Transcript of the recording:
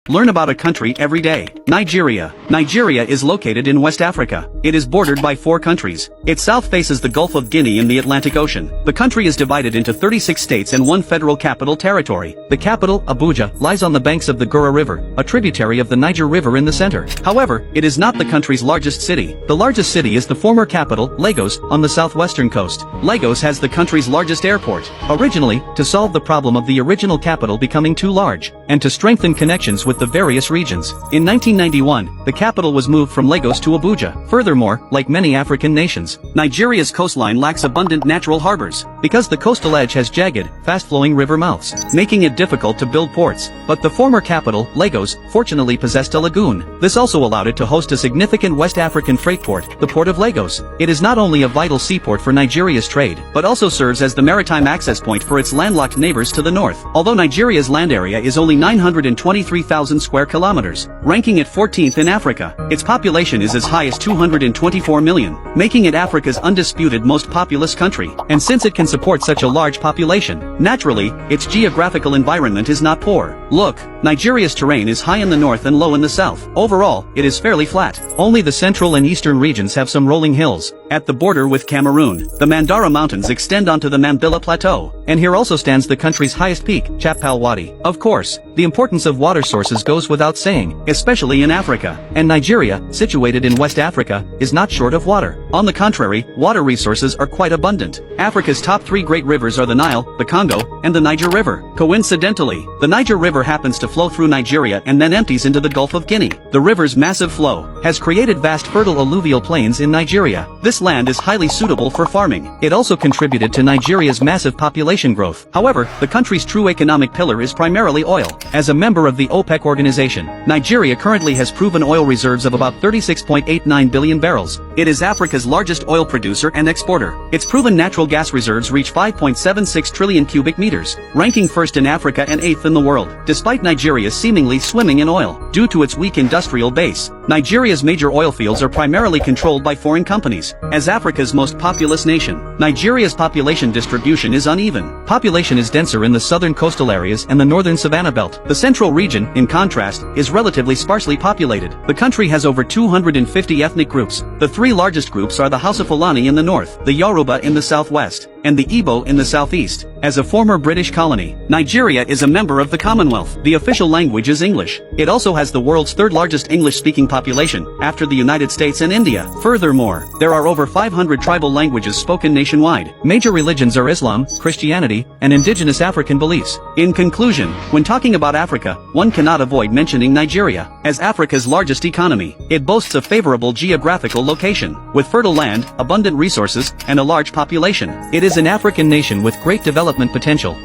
Learn about a country every day. Nigeria. Nigeria is located in West Africa. It is bordered by 4 countries. Its south faces the Gulf of Guinea and the Atlantic Ocean. The country is divided into 36 states and 1 federal capital territory. The capital, Abuja, lies on the banks of the Gura River, a tributary of the Niger River in the center. However, it is not the country's largest city. The largest city is the former capital, Lagos, on the southwestern coast. Lagos has the country's largest airport. Originally, to solve the problem of the original capital becoming too large, and to strengthen connections with the various regions. In 1991, the capital was moved from Lagos to Abuja. Furthermore, like many African nations, Nigeria's coastline lacks abundant natural harbors, because the coastal edge has jagged, fast-flowing river mouths, making it difficult to build ports. But the former capital, Lagos, fortunately possessed a lagoon. This also allowed it to host a significant West African freight port, the Port of Lagos. It is not only a vital seaport for Nigeria's trade, but also serves as the maritime access point for its landlocked neighbors to the north. Although Nigeria's land area is only 923,000 square kilometers, ranking it 14th in Africa, its population is as high as 224 million, making it Africa's undisputed most populous country. And since it can support such a large population, naturally, its geographical environment is not poor. Look, Nigeria's terrain is high in the north and low in the south. Overall, it is fairly flat. Only the central and eastern regions have some rolling hills. At the border with Cameroon, the Mandara Mountains extend onto the Mambilla Plateau, and here also stands the country's highest peak, Chappal Wadi. Of course, the importance of water sources goes without saying, especially in Africa, and Nigeria, situated in West Africa, is not short of water. On the contrary, water resources are quite abundant. Africa's top 3 great rivers are the Nile, the Congo, and the Niger River. Coincidentally, the Niger River happens to flow through Nigeria and then empties into the Gulf of Guinea. The river's massive flow has created vast fertile alluvial plains in Nigeria. This land is highly suitable for farming. It also contributed to Nigeria's massive population growth. However, the country's true economic pillar is primarily oil. As a member of the OPEC organization, Nigeria currently has proven oil reserves of about 36.89 billion barrels. It is Africa's largest oil producer and exporter. Its proven natural gas reserves reach 5.76 trillion cubic meters, ranking first in Africa and 8th in the world, despite Nigeria seemingly swimming in oil. Due to its weak industrial base, Nigeria's major oil fields are primarily controlled by foreign companies. As Africa's most populous nation, Nigeria's population distribution is uneven. Population is denser in the southern coastal areas and the northern savanna belt. The central region, in contrast, is relatively sparsely populated. The country has over 250 ethnic groups. The 3 largest groups are the Hausa Fulani in the north, the Yoruba in the southwest, and the Igbo in the southeast. As a former British colony, Nigeria is a member of the Commonwealth. The official language is English. It also has the world's 3rd largest English-speaking population, after the United States and India. Furthermore, there are over 500 tribal languages spoken nationwide. Major religions are Islam, Christianity, and indigenous African beliefs. In conclusion, when talking about Africa, one cannot avoid mentioning Nigeria. As Africa's largest economy, it boasts a favorable geographical location, with fertile land, abundant resources, and a large population. It is an African nation with great development potential.